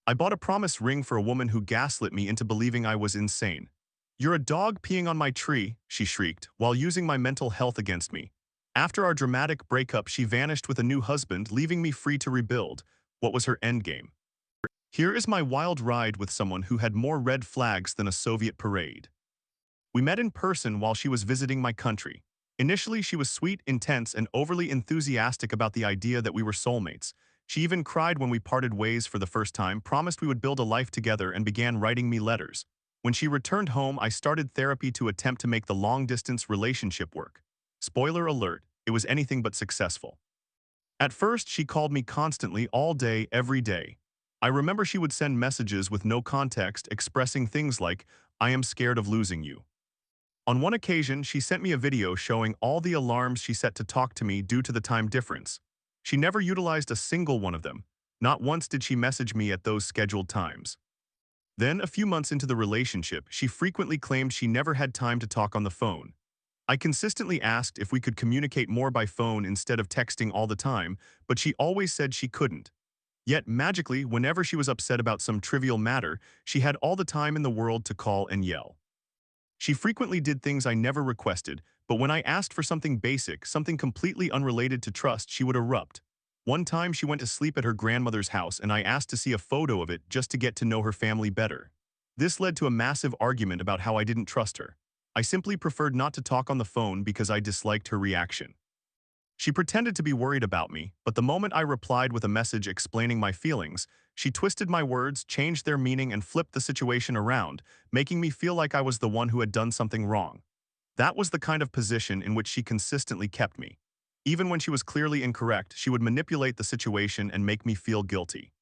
I bought a promise ring for a woman who gaslit me into believing I was insane. "You're a dog peeing on my tree," she shrieked, while using my mental health against me. After our dramatic breakup, she vanished with a new husband, leaving me free to rebuild. What was her endgame? Here is my wild ride with someone who had more red flags than a Soviet parade. We met in person while she was visiting my country. Initially, she was sweet, intense, and overly enthusiastic about the idea that we were soulmates. She even cried when we parted ways for the first time, promised we would build a life together, and began writing me letters. When she returned home, I started therapy to attempt to make the long-distance relationship work. Spoiler alert, it was anything but successful. At first, she called me constantly, all day, every day. I remember she would send messages with no context, expressing things like, "I am scared of losing you." On one occasion, she sent me a video showing all the alarms she set to talk to me due to the time difference. She never utilized a single one of them. Not once did she message me at those scheduled times. Then, a few months into the relationship, she frequently claimed she never had time to talk on the phone. I consistently asked if we could communicate more by phone instead of texting all the time, but she always said she couldn't. Yet, magically, whenever she was upset about some trivial matter, she had all the time in the world to call and yell. She frequently did things I never requested, but when I asked for something basic, something completely unrelated to trust, she would erupt. One time she went to sleep at her grandmother's house and I asked to see a photo of it just to get to know her family better. This led to a massive argument about how I didn't trust her. I simply preferred not to talk on the phone because I disliked her reaction. She pretended to be worried about me, but the moment I replied with a message explaining my feelings, she twisted my words, changed their meaning, and flipped the situation around, making me feel like I was the one who had done something wrong. That was the kind of position in which she consistently kept me. Even when she was clearly incorrect, she would manipulate the situation and make me feel guilty.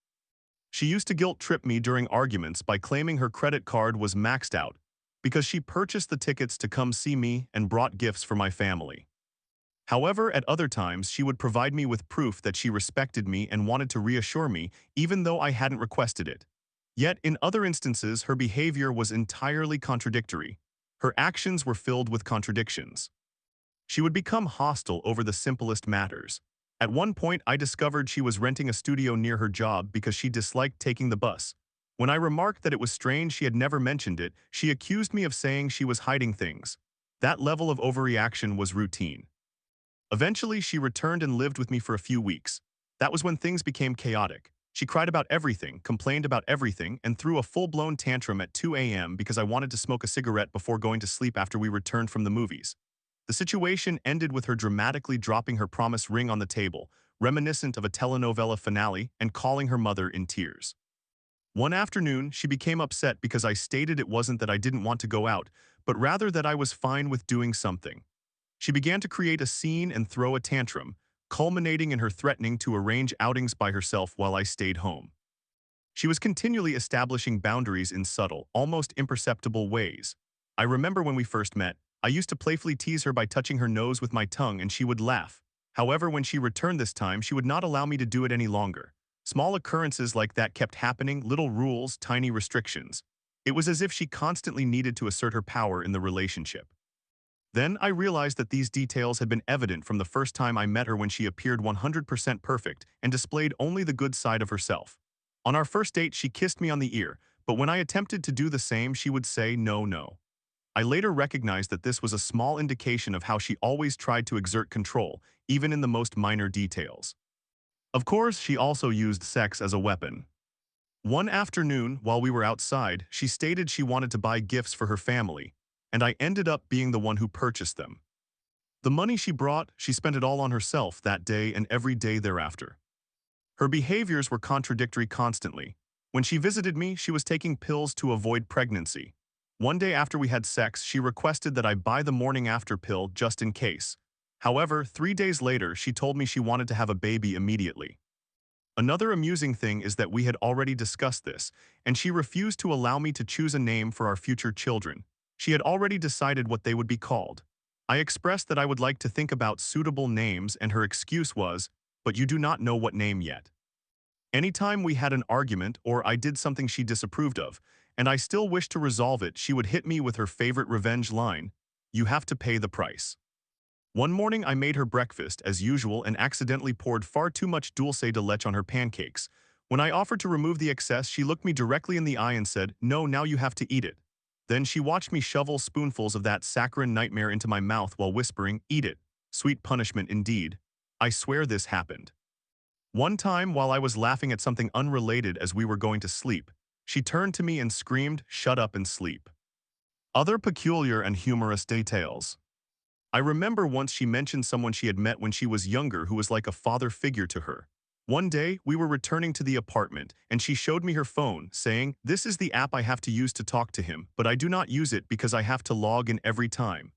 She used to guilt-trip me during arguments by claiming her credit card was maxed out because she purchased the tickets to come see me and brought gifts for my family. However, at other times, she would provide me with proof that she respected me and wanted to reassure me, even though I hadn't requested it. Yet, in other instances, her behavior was entirely contradictory. Her actions were filled with contradictions. She would become hostile over the simplest matters. At one point, I discovered she was renting a studio near her job because she disliked taking the bus. When I remarked that it was strange she had never mentioned it, she accused me of saying she was hiding things. That level of overreaction was routine. Eventually, she returned and lived with me for a few weeks. That was when things became chaotic. She cried about everything, complained about everything, and threw a full-blown tantrum at 2 a.m. because I wanted to smoke a cigarette before going to sleep after we returned from the movies. The situation ended with her dramatically dropping her promise ring on the table, reminiscent of a telenovela finale, and calling her mother in tears. One afternoon, she became upset because I stated it wasn't that I didn't want to go out, but rather that I was fine with doing something. She began to create a scene and throw a tantrum, culminating in her threatening to arrange outings by herself while I stayed home. She was continually establishing boundaries in subtle, almost imperceptible ways. I remember when we first met, I used to playfully tease her by touching her nose with my tongue and she would laugh. However, when she returned this time, she would not allow me to do it any longer. Small occurrences like that kept happening, little rules, tiny restrictions. It was as if she constantly needed to assert her power in the relationship. Then I realized that these details had been evident from the first time I met her when she appeared 100% perfect and displayed only the good side of herself. On our first date, she kissed me on the ear, but when I attempted to do the same, she would say no, no. I later recognized that this was a small indication of how she always tried to exert control, even in the most minor details. Of course, she also used sex as a weapon. One afternoon, while we were outside, she stated she wanted to buy gifts for her family, and I ended up being the one who purchased them. The money she brought, she spent it all on herself that day and every day thereafter. Her behaviors were contradictory constantly. When she visited me, she was taking pills to avoid pregnancy. One day after we had sex, she requested that I buy the morning after pill just in case. However, 3 days later, she told me she wanted to have a baby immediately. Another amusing thing is that we had already discussed this, and she refused to allow me to choose a name for our future children. She had already decided what they would be called. I expressed that I would like to think about suitable names, and her excuse was, "But you do not know what name yet." Anytime we had an argument or I did something she disapproved of, and I still wished to resolve it, she would hit me with her favorite revenge line, "You have to pay the price." One morning I made her breakfast as usual and accidentally poured far too much dulce de leche on her pancakes. When I offered to remove the excess, she looked me directly in the eye and said, "No, now you have to eat it." Then she watched me shovel spoonfuls of that saccharine nightmare into my mouth while whispering, "Eat it." Sweet punishment indeed. I swear this happened. One time, while I was laughing at something unrelated as we were going to sleep, she turned to me and screamed, "Shut up and sleep." Other peculiar and humorous details. I remember once she mentioned someone she had met when she was younger who was like a father figure to her. One day, we were returning to the apartment, and she showed me her phone, saying, "This is the app I have to use to talk to him, but I do not use it because I have to log in every time."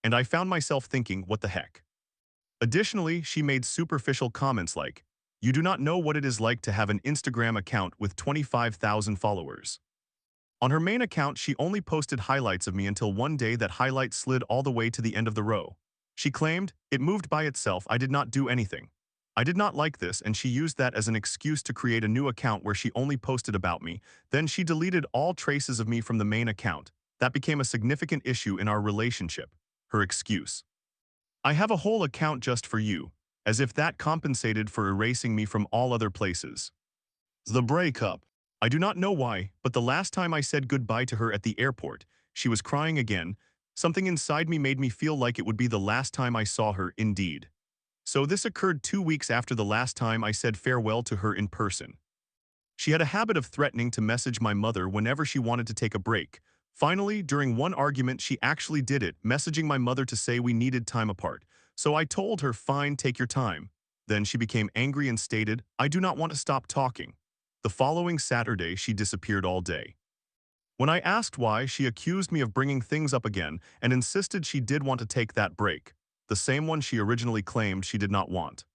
And I found myself thinking, what the heck? Additionally, she made superficial comments like, "You do not know what it is like to have an Instagram account with 25,000 followers." On her main account, she only posted highlights of me until one day that highlight slid all the way to the end of the row. She claimed, "It moved by itself, I did not do anything." I did not like this, and she used that as an excuse to create a new account where she only posted about me. Then she deleted all traces of me from the main account. That became a significant issue in our relationship. Her excuse: "I have a whole account just for you," as if that compensated for erasing me from all other places. The breakup. I do not know why, but the last time I said goodbye to her at the airport, she was crying again. Something inside me made me feel like it would be the last time I saw her indeed. So this occurred 2 weeks after the last time I said farewell to her in person. She had a habit of threatening to message my mother whenever she wanted to take a break. Finally, during one argument, she actually did it, messaging my mother to say we needed time apart. So I told her, "Fine, take your time." Then she became angry and stated, "I do not want to stop talking." The following Saturday, she disappeared all day. When I asked why, she accused me of bringing things up again and insisted she did want to take that break, the same one she originally claimed she did not want.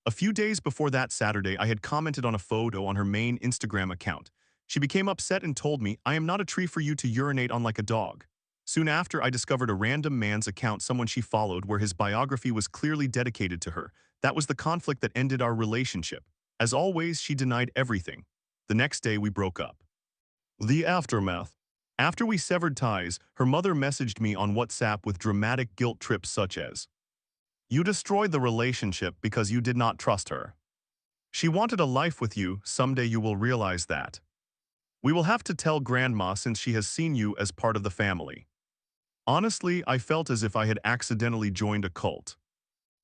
A few days before that Saturday, I had commented on a photo on her main Instagram account. She became upset and told me, "I am not a tree for you to urinate on like a dog." Soon after, I discovered a random man's account, someone she followed, where his biography was clearly dedicated to her. That was the conflict that ended our relationship. As always, she denied everything. The next day, we broke up. The aftermath. After we severed ties, her mother messaged me on WhatsApp with dramatic guilt trips such as, "You destroyed the relationship because you did not trust her. She wanted a life with you, someday you will realize that. We will have to tell grandma since she has seen you as part of the family." Honestly, I felt as if I had accidentally joined a cult.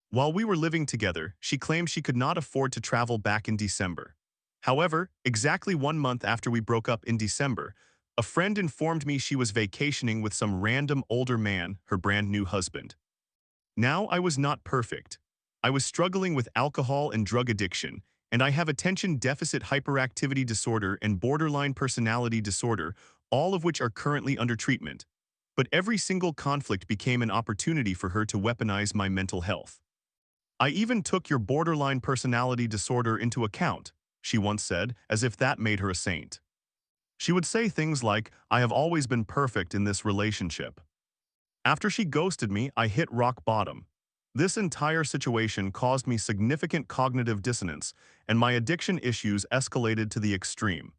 While we were living together, she claimed she could not afford to travel back in December. However, exactly 1 month after we broke up in December, a friend informed me she was vacationing with some random older man, her brand new husband. Now I was not perfect. I was struggling with alcohol and drug addiction, and I have attention deficit hyperactivity disorder and borderline personality disorder, all of which are currently under treatment. But every single conflict became an opportunity for her to weaponize my mental health. "I even took your borderline personality disorder into account," she once said, as if that made her a saint. She would say things like, "I have always been perfect in this relationship." After she ghosted me, I hit rock bottom. This entire situation caused me significant cognitive dissonance, and my addiction issues escalated to the extreme.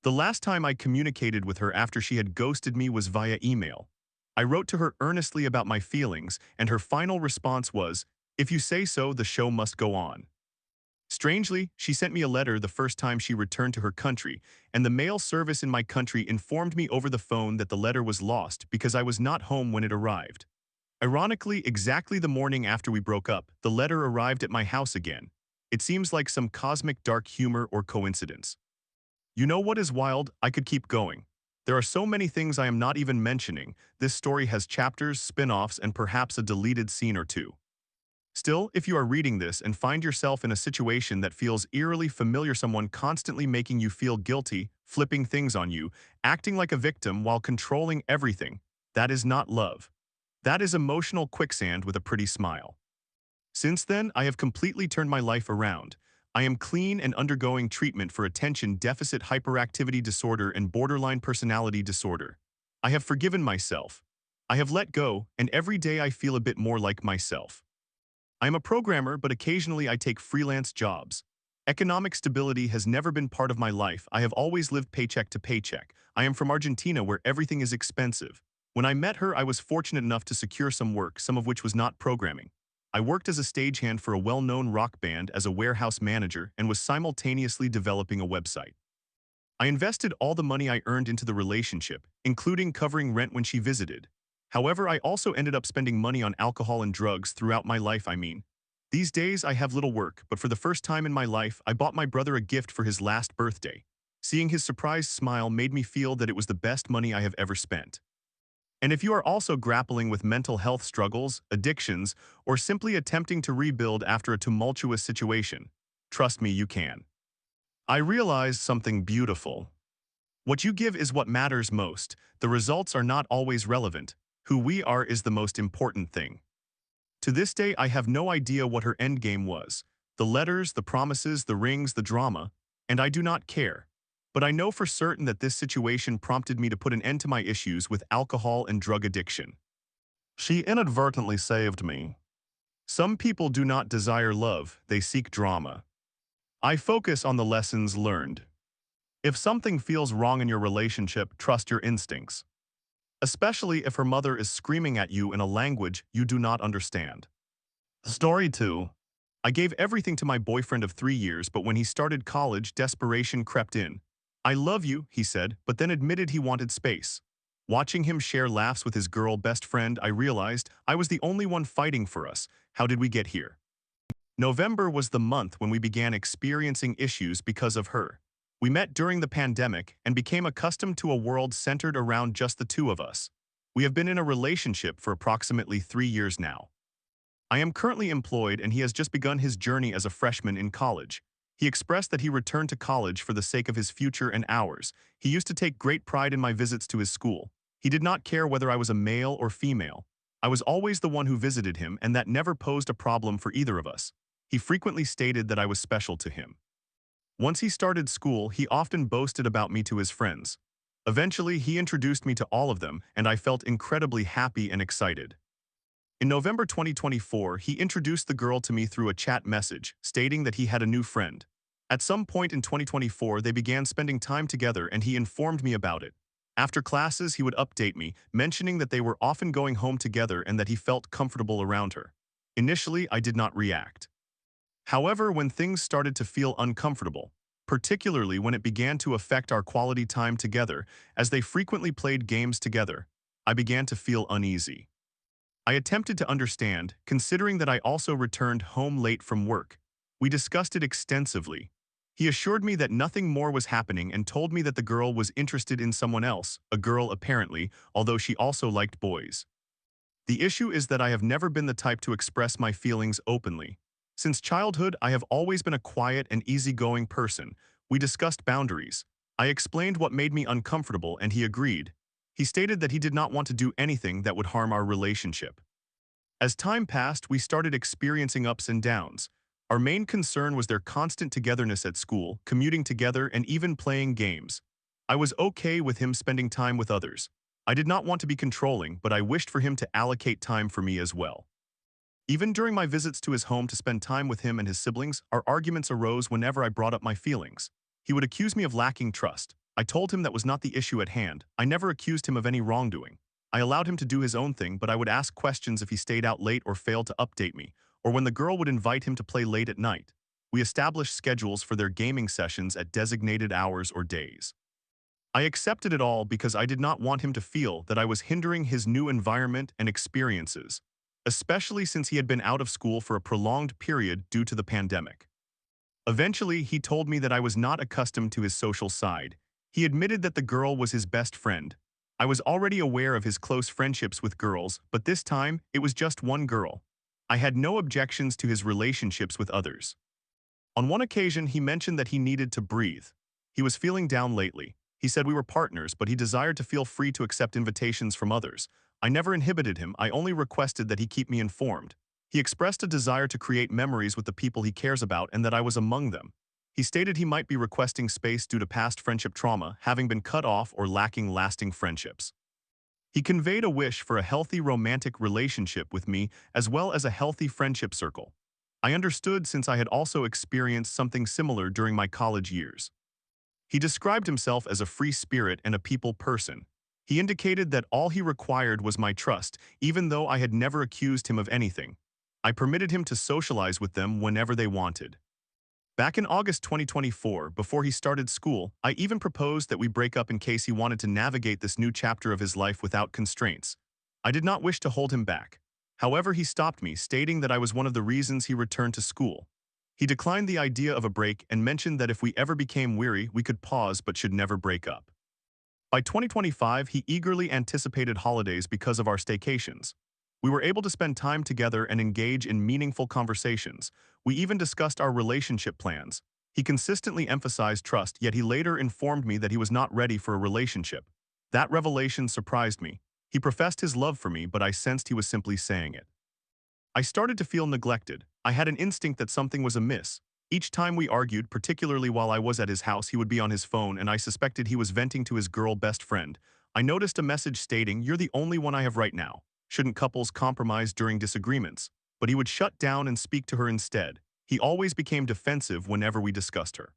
The last time I communicated with her after she had ghosted me was via email. I wrote to her earnestly about my feelings, and her final response was, "If you say so, the show must go on." Strangely, she sent me a letter the first time she returned to her country, and the mail service in my country informed me over the phone that the letter was lost because I was not home when it arrived. Ironically, exactly the morning after we broke up, the letter arrived at my house again. It seems like some cosmic dark humor or coincidence. You know what is wild? I could keep going. There are so many things I am not even mentioning. This story has chapters, spin-offs, and perhaps a deleted scene or two. Still, if you are reading this and find yourself in a situation that feels eerily familiar, someone constantly making you feel guilty, flipping things on you, acting like a victim while controlling everything, that is not love. That is emotional quicksand with a pretty smile. Since then, I have completely turned my life around. I am clean and undergoing treatment for attention deficit hyperactivity disorder and borderline personality disorder. I have forgiven myself. I have let go, and every day I feel a bit more like myself. I am a programmer, but occasionally I take freelance jobs. Economic stability has never been part of my life. I have always lived paycheck to paycheck. I am from Argentina, where everything is expensive. When I met her, I was fortunate enough to secure some work, some of which was not programming. I worked as a stagehand for a well-known rock band as a warehouse manager and was simultaneously developing a website. I invested all the money I earned into the relationship, including covering rent when she visited. However, I also ended up spending money on alcohol and drugs throughout my life, I mean. These days, I have little work, but for the first time in my life, I bought my brother a gift for his last birthday. Seeing his surprised smile made me feel that it was the best money I have ever spent. And if you are also grappling with mental health struggles, addictions, or simply attempting to rebuild after a tumultuous situation, trust me, you can. I realized something beautiful. What you give is what matters most. The results are not always relevant. Who we are is the most important thing. To this day, I have no idea what her endgame was. The letters, the promises, the rings, the drama, and I do not care. But I know for certain that this situation prompted me to put an end to my issues with alcohol and drug addiction. She inadvertently saved me. Some people do not desire love, they seek drama. I focus on the lessons learned. If something feels wrong in your relationship, trust your instincts. Especially if her mother is screaming at you in a language you do not understand. Story 2. I gave everything to my boyfriend of 3 years, but when he started college, desperation crept in. I love you, he said, but then admitted he wanted space. Watching him share laughs with his girl best friend, I realized I was the only one fighting for us. How did we get here? November was the month when we began experiencing issues because of her. We met during the pandemic and became accustomed to a world centered around just the two of us. We have been in a relationship for approximately 3 years now. I am currently employed and he has just begun his journey as a freshman in college. He expressed that he returned to college for the sake of his future and ours. He used to take great pride in my visits to his school. He did not care whether I was a male or female. I was always the one who visited him, and that never posed a problem for either of us. He frequently stated that I was special to him. Once he started school, he often boasted about me to his friends. Eventually, he introduced me to all of them, and I felt incredibly happy and excited. In November 2024, he introduced the girl to me through a chat message, stating that he had a new friend. At some point in 2024, they began spending time together and he informed me about it. After classes, he would update me, mentioning that they were often going home together and that he felt comfortable around her. Initially, I did not react. However, when things started to feel uncomfortable, particularly when it began to affect our quality time together, as they frequently played games together, I began to feel uneasy. I attempted to understand, considering that I also returned home late from work. We discussed it extensively. He assured me that nothing more was happening and told me that the girl was interested in someone else, a girl apparently, although she also liked boys. The issue is that I have never been the type to express my feelings openly. Since childhood, I have always been a quiet and easygoing person. We discussed boundaries. I explained what made me uncomfortable and he agreed. He stated that he did not want to do anything that would harm our relationship. As time passed, we started experiencing ups and downs. Our main concern was their constant togetherness at school, commuting together, and even playing games. I was okay with him spending time with others. I did not want to be controlling, but I wished for him to allocate time for me as well. Even during my visits to his home to spend time with him and his siblings, our arguments arose whenever I brought up my feelings. He would accuse me of lacking trust. I told him that was not the issue at hand. I never accused him of any wrongdoing. I allowed him to do his own thing, but I would ask questions if he stayed out late or failed to update me, or when the girl would invite him to play late at night. We established schedules for their gaming sessions at designated hours or days. I accepted it all because I did not want him to feel that I was hindering his new environment and experiences, especially since he had been out of school for a prolonged period due to the pandemic. Eventually, he told me that I was not accustomed to his social side. He admitted that the girl was his best friend. I was already aware of his close friendships with girls, but this time, it was just one girl. I had no objections to his relationships with others. On one occasion, he mentioned that he needed to breathe. He was feeling down lately. He said we were partners, but he desired to feel free to accept invitations from others. I never inhibited him, I only requested that he keep me informed. He expressed a desire to create memories with the people he cares about and that I was among them. He stated he might be requesting space due to past friendship trauma, having been cut off or lacking lasting friendships. He conveyed a wish for a healthy romantic relationship with me as well as a healthy friendship circle. I understood since I had also experienced something similar during my college years. He described himself as a free spirit and a people person. He indicated that all he required was my trust, even though I had never accused him of anything. I permitted him to socialize with them whenever they wanted. Back in August 2024, before he started school, I even proposed that we break up in case he wanted to navigate this new chapter of his life without constraints. I did not wish to hold him back. However, he stopped me, stating that I was one of the reasons he returned to school. He declined the idea of a break and mentioned that if we ever became weary, we could pause but should never break up. By 2025, he eagerly anticipated holidays because of our staycations. We were able to spend time together and engage in meaningful conversations. We even discussed our relationship plans. He consistently emphasized trust, yet he later informed me that he was not ready for a relationship. That revelation surprised me. He professed his love for me, but I sensed he was simply saying it. I started to feel neglected. I had an instinct that something was amiss. Each time we argued, particularly while I was at his house, he would be on his phone and I suspected he was venting to his girl best friend. I noticed a message stating, "You're the only one I have right now. Shouldn't couples compromise during disagreements?" But he would shut down and speak to her instead. He always became defensive whenever we discussed her.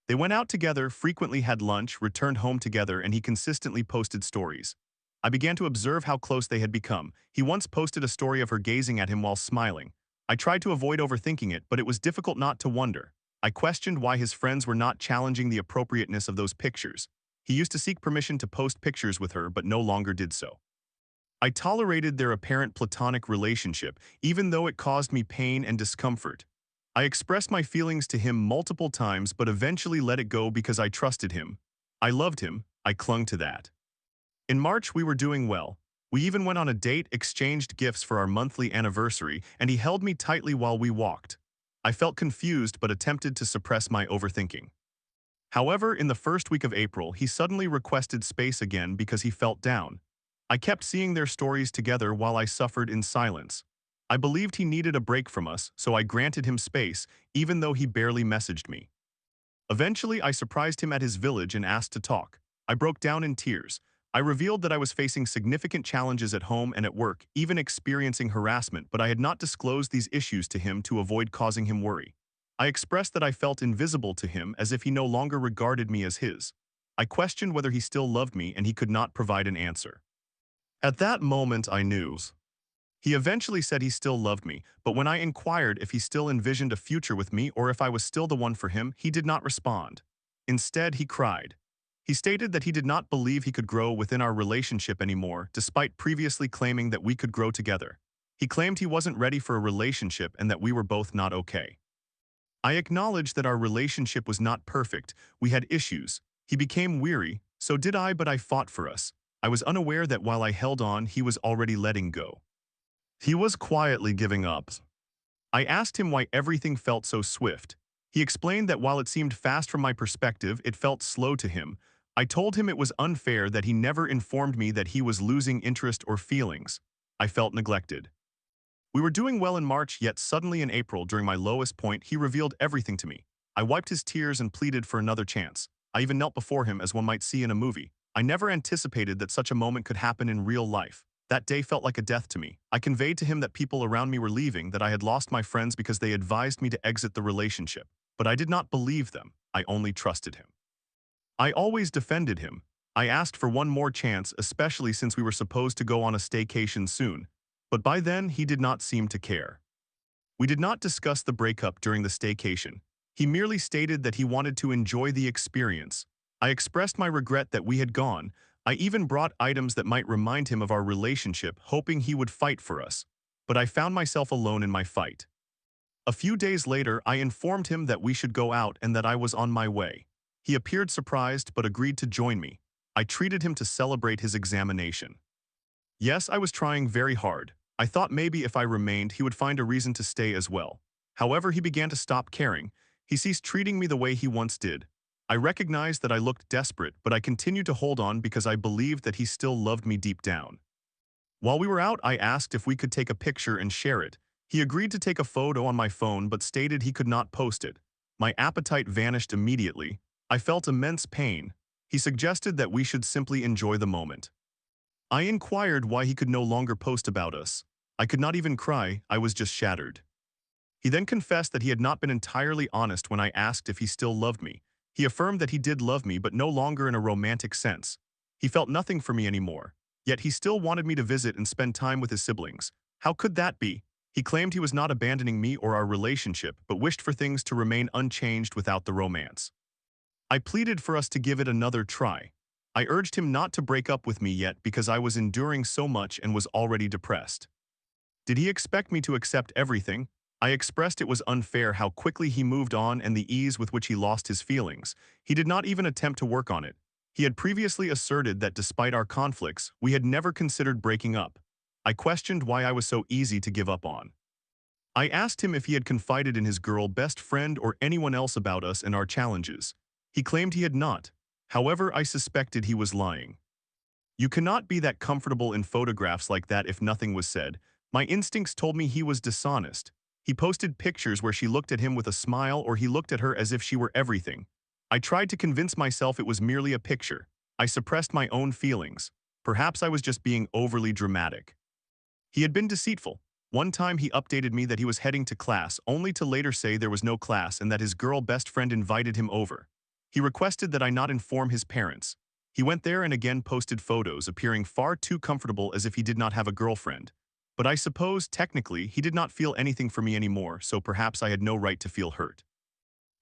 They went out together, frequently had lunch, returned home together, and he consistently posted stories. I began to observe how close they had become. He once posted a story of her gazing at him while smiling. I tried to avoid overthinking it, but it was difficult not to wonder. I questioned why his friends were not challenging the appropriateness of those pictures. He used to seek permission to post pictures with her, but no longer did so. I tolerated their apparent platonic relationship, even though it caused me pain and discomfort. I expressed my feelings to him multiple times but eventually let it go because I trusted him. I loved him. I clung to that. In March, we were doing well. We even went on a date, exchanged gifts for our monthly anniversary, and he held me tightly while we walked. I felt confused but attempted to suppress my overthinking. However, in the first week of April, he suddenly requested space again because he felt down. I kept seeing their stories together while I suffered in silence. I believed he needed a break from us, so I granted him space, even though he barely messaged me. Eventually, I surprised him at his village and asked to talk. I broke down in tears. I revealed that I was facing significant challenges at home and at work, even experiencing harassment, but I had not disclosed these issues to him to avoid causing him worry. I expressed that I felt invisible to him, as if he no longer regarded me as his. I questioned whether he still loved me, and he could not provide an answer. At that moment, I knew. He eventually said he still loved me, but when I inquired if he still envisioned a future with me or if I was still the one for him, he did not respond. Instead, he cried. He stated that he did not believe he could grow within our relationship anymore, despite previously claiming that we could grow together. He claimed he wasn't ready for a relationship and that we were both not okay. I acknowledged that our relationship was not perfect. We had issues. He became weary, so did I, but I fought for us. I was unaware that while I held on, he was already letting go. He was quietly giving up. I asked him why everything felt so swift. He explained that while it seemed fast from my perspective, it felt slow to him. I told him it was unfair that he never informed me that he was losing interest or feelings. I felt neglected. We were doing well in March, yet suddenly in April, during my lowest point, he revealed everything to me. I wiped his tears and pleaded for another chance. I even knelt before him as one might see in a movie. I never anticipated that such a moment could happen in real life. That day felt like a death to me. I conveyed to him that people around me were leaving, that I had lost my friends because they advised me to exit the relationship. But I did not believe them. I only trusted him. I always defended him. I asked for one more chance, especially since we were supposed to go on a staycation soon. But by then, he did not seem to care. We did not discuss the breakup during the staycation. He merely stated that he wanted to enjoy the experience. I expressed my regret that we had gone. I even brought items that might remind him of our relationship, hoping he would fight for us. But I found myself alone in my fight. A few days later, I informed him that we should go out and that I was on my way. He appeared surprised but agreed to join me. I treated him to celebrate his examination. Yes, I was trying very hard. I thought maybe if I remained, he would find a reason to stay as well. However, he began to stop caring. He ceased treating me the way he once did. I recognized that I looked desperate, but I continued to hold on because I believed that he still loved me deep down. While we were out, I asked if we could take a picture and share it. He agreed to take a photo on my phone but stated he could not post it. My appetite vanished immediately. I felt immense pain. He suggested that we should simply enjoy the moment. I inquired why he could no longer post about us. I could not even cry, I was just shattered. He then confessed that he had not been entirely honest when I asked if he still loved me. He affirmed that he did love me, but no longer in a romantic sense. He felt nothing for me anymore. Yet he still wanted me to visit and spend time with his siblings. How could that be? He claimed he was not abandoning me or our relationship, but wished for things to remain unchanged without the romance. I pleaded for us to give it another try. I urged him not to break up with me yet because I was enduring so much and was already depressed. Did he expect me to accept everything? I expressed it was unfair how quickly he moved on and the ease with which he lost his feelings. He did not even attempt to work on it. He had previously asserted that despite our conflicts, we had never considered breaking up. I questioned why I was so easy to give up on. I asked him if he had confided in his girl best friend or anyone else about us and our challenges. He claimed he had not. However, I suspected he was lying. You cannot be that comfortable in photographs like that if nothing was said. My instincts told me he was dishonest. He posted pictures where she looked at him with a smile or he looked at her as if she were everything. I tried to convince myself it was merely a picture. I suppressed my own feelings. Perhaps I was just being overly dramatic. He had been deceitful. One time he updated me that he was heading to class, only to later say there was no class and that his girl best friend invited him over. He requested that I not inform his parents. He went there and again posted photos, appearing far too comfortable as if he did not have a girlfriend. But I suppose, technically, he did not feel anything for me anymore, so perhaps I had no right to feel hurt.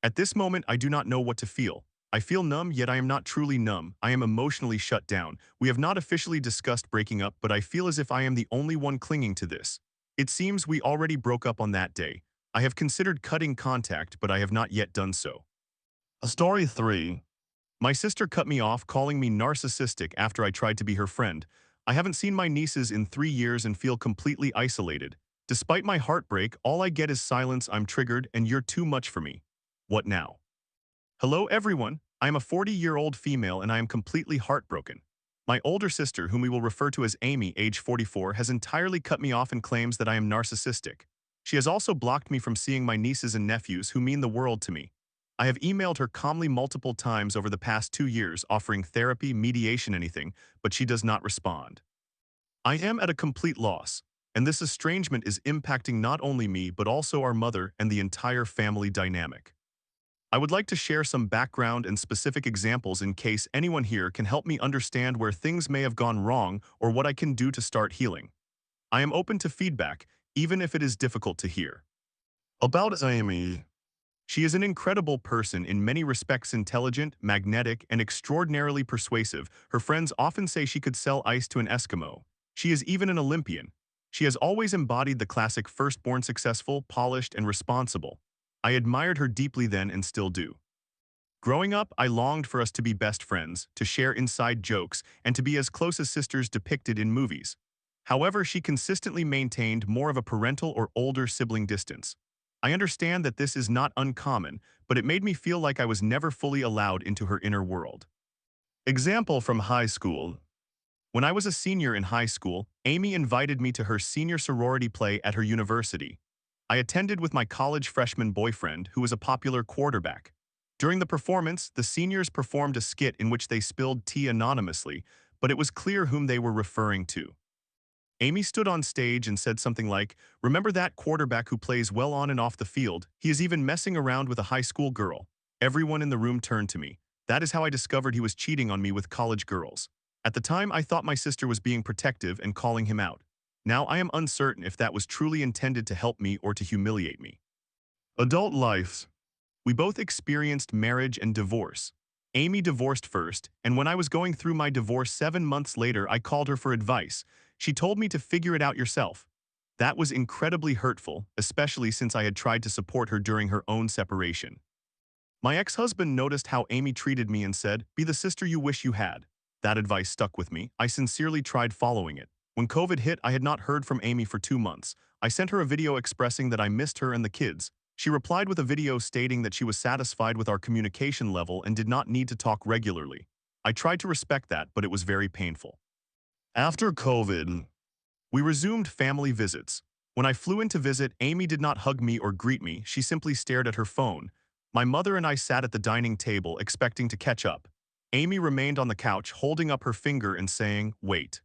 At this moment, I do not know what to feel. I feel numb, yet I am not truly numb. I am emotionally shut down. We have not officially discussed breaking up, but I feel as if I am the only one clinging to this. It seems we already broke up on that day. I have considered cutting contact, but I have not yet done so. Story 3. My sister cut me off, calling me narcissistic after I tried to be her friend. I haven't seen my nieces in 3 years and feel completely isolated. Despite my heartbreak, all I get is silence. I'm triggered and you're too much for me. What now? Hello everyone, I am a 40-year-old female and I am completely heartbroken. My older sister, whom we will refer to as Amy, age 44, has entirely cut me off and claims that I am narcissistic. She has also blocked me from seeing my nieces and nephews who mean the world to me. I have emailed her calmly multiple times over the past 2 years offering therapy, mediation, anything, but she does not respond. I am at a complete loss, and this estrangement is impacting not only me but also our mother and the entire family dynamic. I would like to share some background and specific examples in case anyone here can help me understand where things may have gone wrong or what I can do to start healing. I am open to feedback, even if it is difficult to hear. About Amy. She is an incredible person, in many respects intelligent, magnetic, and extraordinarily persuasive. Her friends often say she could sell ice to an Eskimo. She is even an Olympian. She has always embodied the classic firstborn, successful, polished, and responsible. I admired her deeply then and still do. Growing up, I longed for us to be best friends, to share inside jokes, and to be as close as sisters depicted in movies. However, she consistently maintained more of a parental or older sibling distance. I understand that this is not uncommon, but it made me feel like I was never fully allowed into her inner world. Example from high school. When I was a senior in high school, Amy invited me to her senior sorority play at her university. I attended with my college freshman boyfriend, who was a popular quarterback. During the performance, the seniors performed a skit in which they spilled tea anonymously, but it was clear whom they were referring to. Amy stood on stage and said something like, "Remember that quarterback who plays well on and off the field? He is even messing around with a high school girl." Everyone in the room turned to me. That is how I discovered he was cheating on me with college girls. At the time, I thought my sister was being protective and calling him out. Now I am uncertain if that was truly intended to help me or to humiliate me. Adult life. We both experienced marriage and divorce. Amy divorced first, and when I was going through my divorce 7 months later, I called her for advice. She told me to figure it out yourself. That was incredibly hurtful, especially since I had tried to support her during her own separation. My ex-husband noticed how Amy treated me and said, "Be the sister you wish you had." That advice stuck with me. I sincerely tried following it. When COVID hit, I had not heard from Amy for 2 months. I sent her a video expressing that I missed her and the kids. She replied with a video stating that she was satisfied with our communication level and did not need to talk regularly. I tried to respect that, but it was very painful. After COVID, we resumed family visits. When I flew in to visit, Amy did not hug me or greet me. She simply stared at her phone. My mother and I sat at the dining table, expecting to catch up. Amy remained on the couch, holding up her finger and saying, "Wait."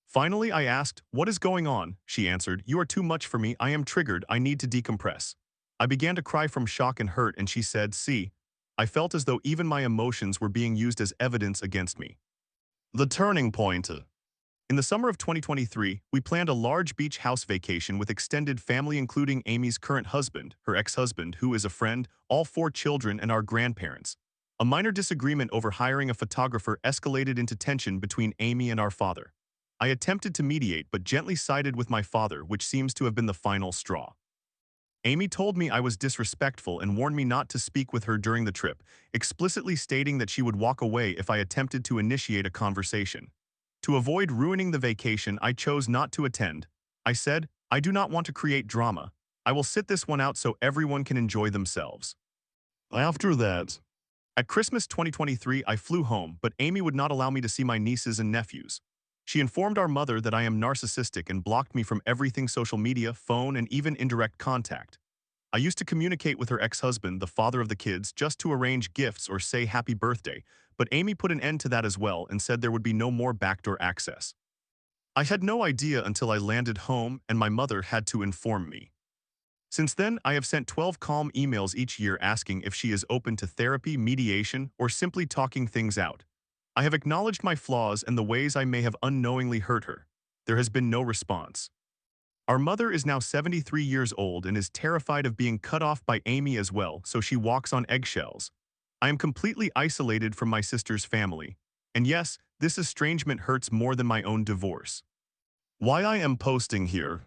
Finally, I asked, "What is going on?" She answered, "You are too much for me. I am triggered. I need to decompress." I began to cry from shock and hurt, and she said, "See." I felt as though even my emotions were being used as evidence against me. The turning point. In the summer of 2023, we planned a large beach house vacation with extended family including Amy's current husband, her ex-husband, who is a friend, all four children, and our grandparents. A minor disagreement over hiring a photographer escalated into tension between Amy and our father. I attempted to mediate but gently sided with my father, which seems to have been the final straw. Amy told me I was disrespectful and warned me not to speak with her during the trip, explicitly stating that she would walk away if I attempted to initiate a conversation. To avoid ruining the vacation, I chose not to attend. I said, I do not want to create drama. I will sit this one out so everyone can enjoy themselves. After that, at Christmas 2023, I flew home, but Amy would not allow me to see my nieces and nephews. She informed our mother that I am narcissistic and blocked me from everything: social media, phone, and even indirect contact. I used to communicate with her ex-husband, the father of the kids, just to arrange gifts or say happy birthday, but Amy put an end to that as well and said there would be no more backdoor access. I had no idea until I landed home and my mother had to inform me. Since then, I have sent 12 calm emails each year asking if she is open to therapy, mediation, or simply talking things out. I have acknowledged my flaws and the ways I may have unknowingly hurt her. There has been no response. Our mother is now 73 years old and is terrified of being cut off by Amy as well, so she walks on eggshells. I am completely isolated from my sister's family. And yes, this estrangement hurts more than my own divorce. Why I am posting here?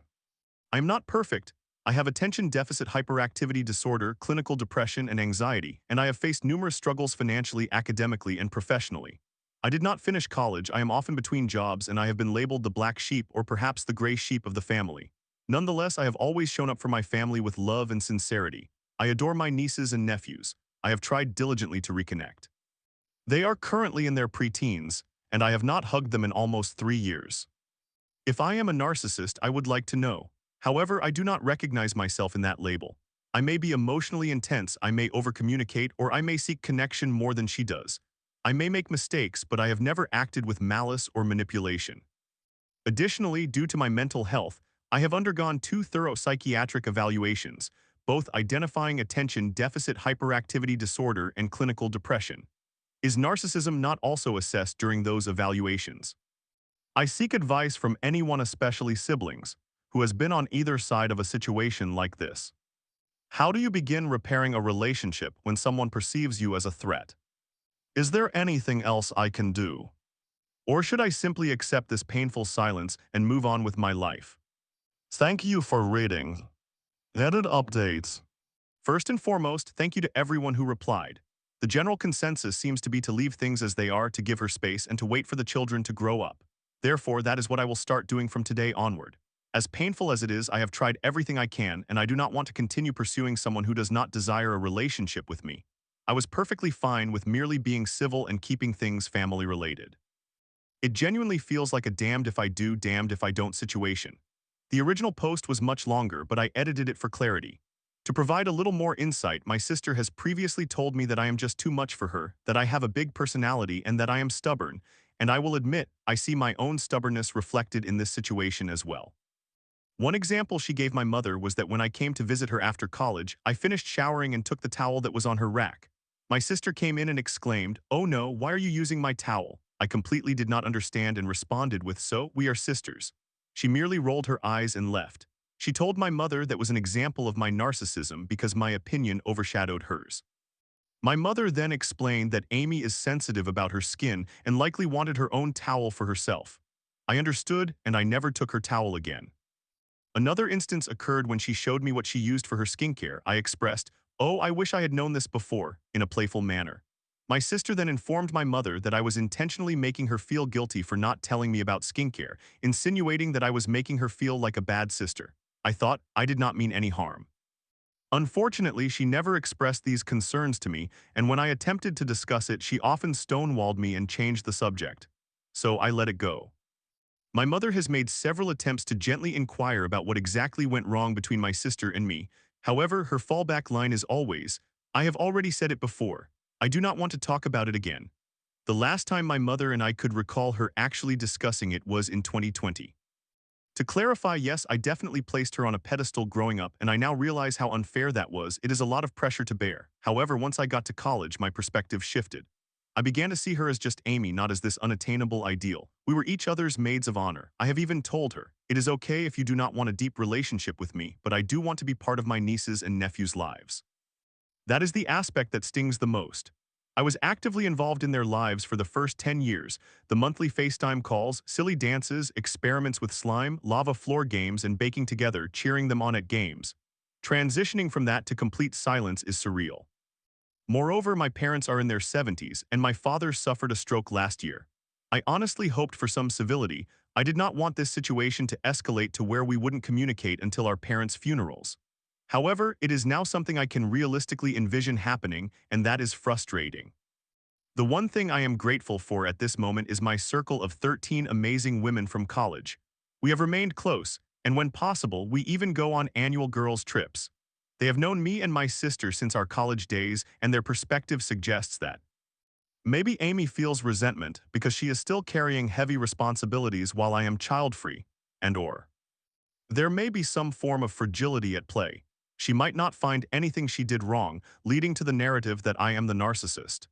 I am not perfect. I have attention deficit hyperactivity disorder, clinical depression, and anxiety, and I have faced numerous struggles financially, academically, and professionally. I did not finish college, I am often between jobs, and I have been labeled the black sheep or perhaps the gray sheep of the family. Nonetheless, I have always shown up for my family with love and sincerity. I adore my nieces and nephews. I have tried diligently to reconnect. They are currently in their preteens, and I have not hugged them in almost 3 years. If I am a narcissist, I would like to know. However, I do not recognize myself in that label. I may be emotionally intense, I may overcommunicate, or I may seek connection more than she does. I may make mistakes, but I have never acted with malice or manipulation. Additionally, due to my mental health, I have undergone 2 thorough psychiatric evaluations, both identifying attention deficit hyperactivity disorder and clinical depression. Is narcissism not also assessed during those evaluations? I seek advice from anyone, especially siblings, who has been on either side of a situation like this. How do you begin repairing a relationship when someone perceives you as a threat? Is there anything else I can do? Or should I simply accept this painful silence and move on with my life? Thank you for reading. Edit updates. First and foremost, thank you to everyone who replied. The general consensus seems to be to leave things as they are, to give her space, and to wait for the children to grow up. Therefore, that is what I will start doing from today onward. As painful as it is, I have tried everything I can, and I do not want to continue pursuing someone who does not desire a relationship with me. I was perfectly fine with merely being civil and keeping things family-related. It genuinely feels like a damned if I do, damned if I don't situation. The original post was much longer, but I edited it for clarity. To provide a little more insight, my sister has previously told me that I am just too much for her, that I have a big personality, and that I am stubborn, and I will admit, I see my own stubbornness reflected in this situation as well. One example she gave my mother was that when I came to visit her after college, I finished showering and took the towel that was on her rack. My sister came in and exclaimed, "Oh no, why are you using my towel?" I completely did not understand and responded with, "So, we are sisters." She merely rolled her eyes and left. She told my mother that was an example of my narcissism because my opinion overshadowed hers. My mother then explained that Amy is sensitive about her skin and likely wanted her own towel for herself. I understood, and I never took her towel again. Another instance occurred when she showed me what she used for her skincare. I expressed, "Oh, I wish I had known this before," in a playful manner. My sister then informed my mother that I was intentionally making her feel guilty for not telling me about skincare, insinuating that I was making her feel like a bad sister. I thought I did not mean any harm. Unfortunately, she never expressed these concerns to me, and when I attempted to discuss it, she often stonewalled me and changed the subject. So I let it go. My mother has made several attempts to gently inquire about what exactly went wrong between my sister and me. However, her fallback line is always, "I have already said it before. I do not want to talk about it again." The last time my mother and I could recall her actually discussing it was in 2020. To clarify, yes, I definitely placed her on a pedestal growing up, and I now realize how unfair that was. It is a lot of pressure to bear. However, once I got to college, my perspective shifted. I began to see her as just Amy, not as this unattainable ideal. We were each other's maids of honor. I have even told her, it is okay if you do not want a deep relationship with me, but I do want to be part of my nieces' and nephews' lives. That is the aspect that stings the most. I was actively involved in their lives for the first 10 years, the monthly FaceTime calls, silly dances, experiments with slime, lava floor games, and baking together, cheering them on at games. Transitioning from that to complete silence is surreal. Moreover, my parents are in their 70s, and my father suffered a stroke last year. I honestly hoped for some civility. I did not want this situation to escalate to where we wouldn't communicate until our parents' funerals. However, it is now something I can realistically envision happening, and that is frustrating. The one thing I am grateful for at this moment is my circle of 13 amazing women from college. We have remained close, and when possible, we even go on annual girls' trips. They have known me and my sister since our college days, and their perspective suggests that maybe Amy feels resentment because she is still carrying heavy responsibilities while I am child-free, and/or there may be some form of fragility at play. She might not find anything she did wrong, leading to the narrative that I am the narcissist.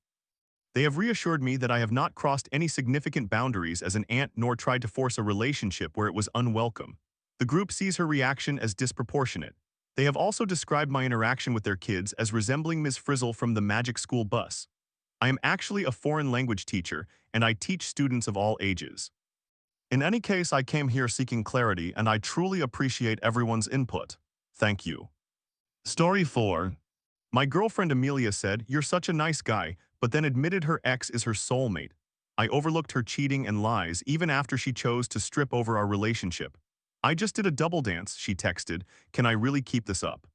They have reassured me that I have not crossed any significant boundaries as an aunt nor tried to force a relationship where it was unwelcome. The group sees her reaction as disproportionate. They have also described my interaction with their kids as resembling Ms. Frizzle from the Magic School Bus. I am actually a foreign language teacher, and I teach students of all ages. In any case, I came here seeking clarity, and I truly appreciate everyone's input. Thank you. Story 4. My girlfriend Amelia said, "You're such a nice guy," but then admitted her ex is her soulmate. I overlooked her cheating and lies even after she chose to strip over our relationship. "I just did a double dance," she texted. "Can I really keep this up?"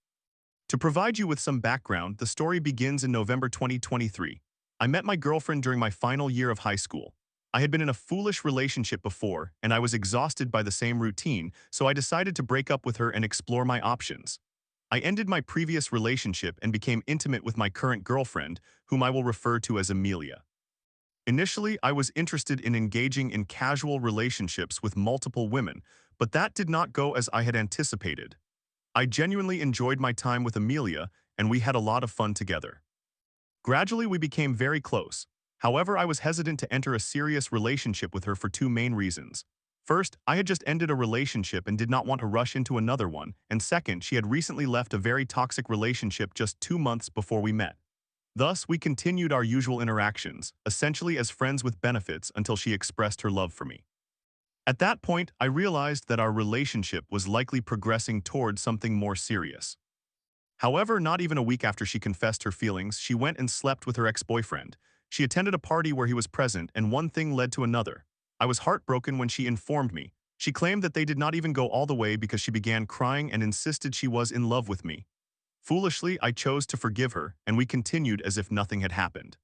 To provide you with some background, the story begins in November 2023. I met my girlfriend during my final year of high school. I had been in a foolish relationship before, and I was exhausted by the same routine, so I decided to break up with her and explore my options. I ended my previous relationship and became intimate with my current girlfriend, whom I will refer to as Amelia. Initially, I was interested in engaging in casual relationships with multiple women, but that did not go as I had anticipated. I genuinely enjoyed my time with Amelia, and we had a lot of fun together. Gradually, we became very close. However, I was hesitant to enter a serious relationship with her for two main reasons. First, I had just ended a relationship and did not want to rush into another one, and second, she had recently left a very toxic relationship just 2 months before we met. Thus, we continued our usual interactions, essentially as friends with benefits until she expressed her love for me. At that point, I realized that our relationship was likely progressing towards something more serious. However, not even a week after she confessed her feelings, she went and slept with her ex-boyfriend. She attended a party where he was present, and one thing led to another. I was heartbroken when she informed me. She claimed that they did not even go all the way because she began crying and insisted she was in love with me. Foolishly, I chose to forgive her, and we continued as if nothing had happened.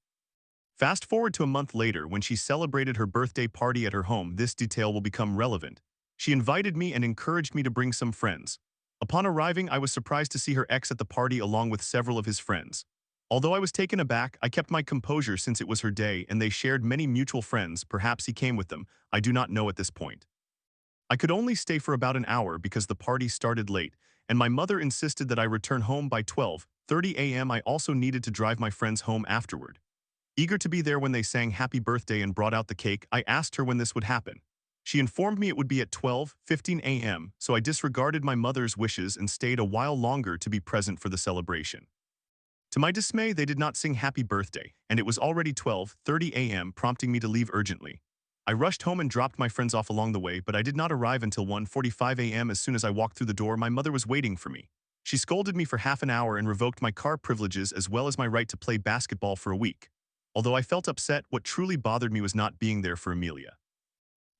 Fast forward to a month later when she celebrated her birthday party at her home, this detail will become relevant. She invited me and encouraged me to bring some friends. Upon arriving, I was surprised to see her ex at the party along with several of his friends. Although I was taken aback, I kept my composure since it was her day and they shared many mutual friends. Perhaps he came with them. I do not know at this point. I could only stay for about an hour because the party started late, and my mother insisted that I return home by 12:30 a.m. I also needed to drive my friends home afterward. Eager to be there when they sang happy birthday and brought out the cake, I asked her when this would happen. She informed me it would be at 12:15 a.m., so I disregarded my mother's wishes and stayed a while longer to be present for the celebration. To my dismay, they did not sing happy birthday, and it was already 12:30 a.m., prompting me to leave urgently. I rushed home and dropped my friends off along the way, but I did not arrive until 1:45 a.m. As soon as I walked through the door, my mother was waiting for me. She scolded me for half an hour and revoked my car privileges as well as my right to play basketball for a week. Although I felt upset, what truly bothered me was not being there for Amelia.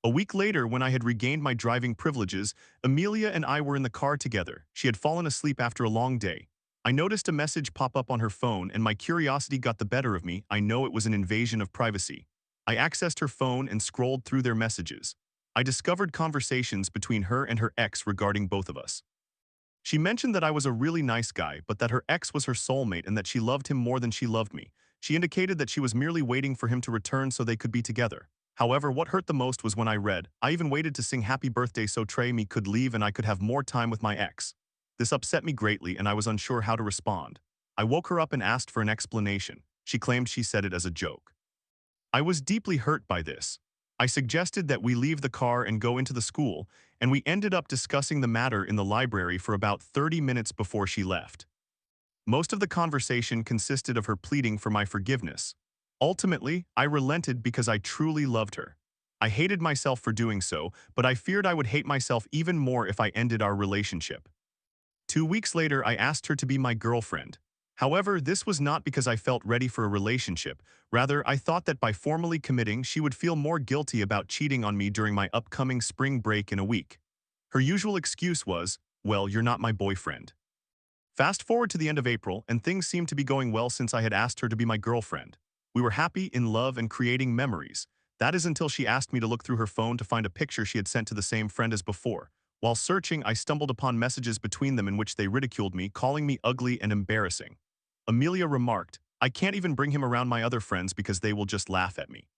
A week later, when I had regained my driving privileges, Amelia and I were in the car together. She had fallen asleep after a long day. I noticed a message pop up on her phone and my curiosity got the better of me. I know it was an invasion of privacy. I accessed her phone and scrolled through their messages. I discovered conversations between her and her ex regarding both of us. She mentioned that I was a really nice guy, but that her ex was her soulmate and that she loved him more than she loved me. She indicated that she was merely waiting for him to return so they could be together. However, what hurt the most was when I read, "I even waited to sing happy birthday so Trey me could leave and I could have more time with my ex." This upset me greatly and I was unsure how to respond. I woke her up and asked for an explanation. She claimed she said it as a joke. I was deeply hurt by this. I suggested that we leave the car and go into the school, and we ended up discussing the matter in the library for about 30 minutes before she left. Most of the conversation consisted of her pleading for my forgiveness. Ultimately, I relented because I truly loved her. I hated myself for doing so, but I feared I would hate myself even more if I ended our relationship. 2 weeks later, I asked her to be my girlfriend. However, this was not because I felt ready for a relationship. Rather, I thought that by formally committing, she would feel more guilty about cheating on me during my upcoming spring break in a week. Her usual excuse was, "Well, you're not my boyfriend." Fast forward to the end of April, and things seemed to be going well since I had asked her to be my girlfriend. We were happy, in love, and creating memories. That is until she asked me to look through her phone to find a picture she had sent to the same friend as before. While searching, I stumbled upon messages between them in which they ridiculed me, calling me ugly and embarrassing. Amelia remarked, "I can't even bring him around my other friends because they will just laugh at me."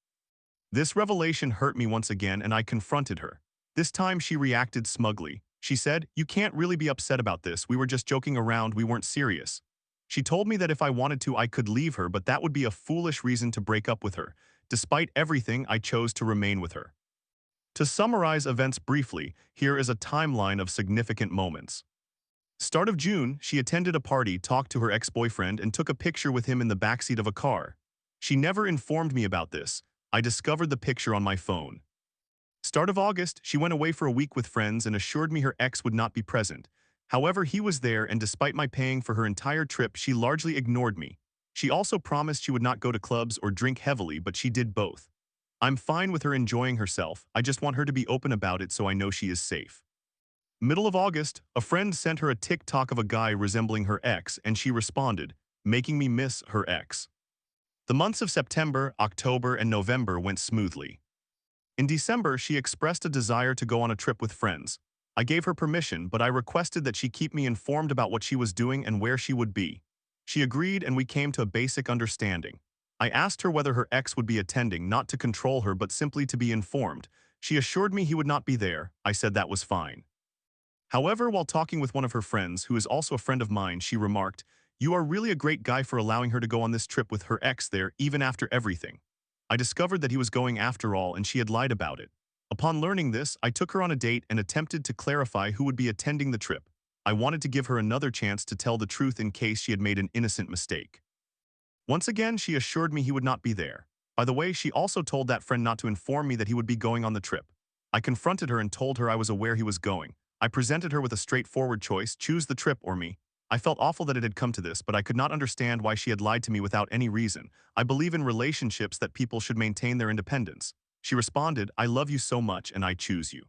This revelation hurt me once again, and I confronted her. This time she reacted smugly. She said, "You can't really be upset about this. We were just joking around. We weren't serious." She told me that if I wanted to, I could leave her, but that would be a foolish reason to break up with her. Despite everything, I chose to remain with her. To summarize events briefly, here is a timeline of significant moments. Start of June, she attended a party, talked to her ex-boyfriend, and took a picture with him in the backseat of a car. She never informed me about this. I discovered the picture on my phone. Start of August, she went away for a week with friends and assured me her ex would not be present. However, he was there, and despite my paying for her entire trip, she largely ignored me. She also promised she would not go to clubs or drink heavily, but she did both. I'm fine with her enjoying herself. I just want her to be open about it so I know she is safe. Middle of August, a friend sent her a TikTok of a guy resembling her ex, and she responded, making me miss her ex. The months of September, October, and November went smoothly. In December, she expressed a desire to go on a trip with friends. I gave her permission, but I requested that she keep me informed about what she was doing and where she would be. She agreed, and we came to a basic understanding. I asked her whether her ex would be attending, not to control her but simply to be informed. She assured me he would not be there. I said that was fine. However, while talking with one of her friends, who is also a friend of mine, she remarked, "You are really a great guy for allowing her to go on this trip with her ex there, even after everything." I discovered that he was going after all, and she had lied about it. Upon learning this, I took her on a date and attempted to clarify who would be attending the trip. I wanted to give her another chance to tell the truth in case she had made an innocent mistake. Once again, she assured me he would not be there. By the way, she also told that friend not to inform me that he would be going on the trip. I confronted her and told her I was aware he was going. I presented her with a straightforward choice: choose the trip or me. I felt awful that it had come to this, but I could not understand why she had lied to me without any reason. I believe in relationships that people should maintain their independence. She responded, "I love you so much and I choose you."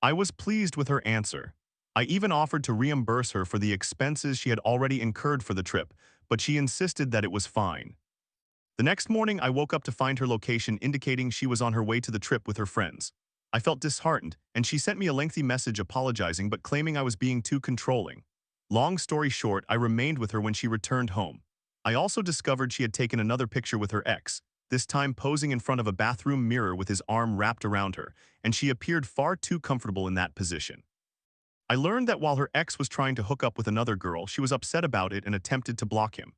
I was pleased with her answer. I even offered to reimburse her for the expenses she had already incurred for the trip, but she insisted that it was fine. The next morning, I woke up to find her location indicating she was on her way to the trip with her friends. I felt disheartened, and she sent me a lengthy message apologizing but claiming I was being too controlling. Long story short, I remained with her when she returned home. I also discovered she had taken another picture with her ex, this time posing in front of a bathroom mirror with his arm wrapped around her, and she appeared far too comfortable in that position. I learned that while her ex was trying to hook up with another girl, she was upset about it and attempted to block him.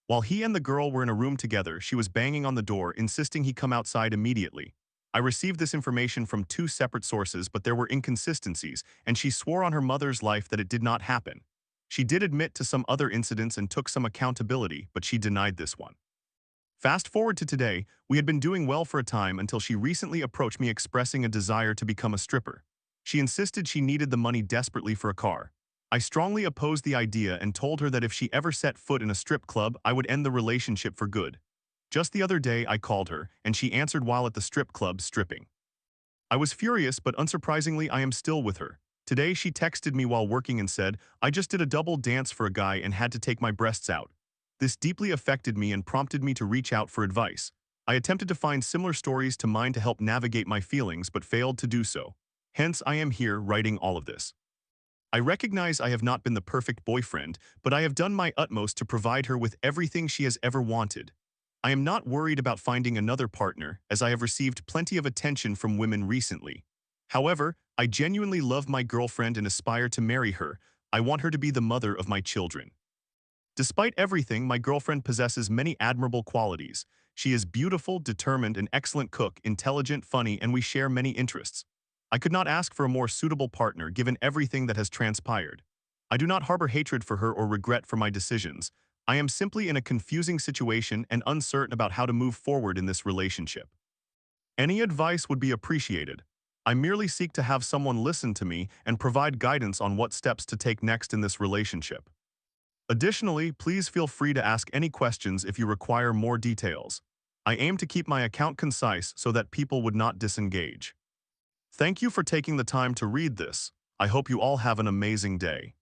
While he and the girl were in a room together, she was banging on the door, insisting he come outside immediately. I received this information from two separate sources, but there were inconsistencies, and she swore on her mother's life that it did not happen. She did admit to some other incidents and took some accountability, but she denied this one. Fast forward to today, we had been doing well for a time until she recently approached me expressing a desire to become a stripper. She insisted she needed the money desperately for a car. I strongly opposed the idea and told her that if she ever set foot in a strip club, I would end the relationship for good. Just the other day, I called her, and she answered while at the strip club stripping. I was furious, but unsurprisingly, I am still with her. Today, she texted me while working and said, "I just did a double dance for a guy and had to take my breasts out." This deeply affected me and prompted me to reach out for advice. I attempted to find similar stories to mine to help navigate my feelings, but failed to do so. Hence, I am here writing all of this. I recognize I have not been the perfect boyfriend, but I have done my utmost to provide her with everything she has ever wanted. I am not worried about finding another partner, as I have received plenty of attention from women recently. However, I genuinely love my girlfriend and aspire to marry her. I want her to be the mother of my children. Despite everything, my girlfriend possesses many admirable qualities. She is beautiful, determined, an excellent cook, intelligent, funny, and we share many interests. I could not ask for a more suitable partner given everything that has transpired. I do not harbor hatred for her or regret for my decisions. I am simply in a confusing situation and uncertain about how to move forward in this relationship. Any advice would be appreciated. I merely seek to have someone listen to me and provide guidance on what steps to take next in this relationship. Additionally, please feel free to ask any questions if you require more details. I aim to keep my account concise so that people would not disengage. Thank you for taking the time to read this. I hope you all have an amazing day.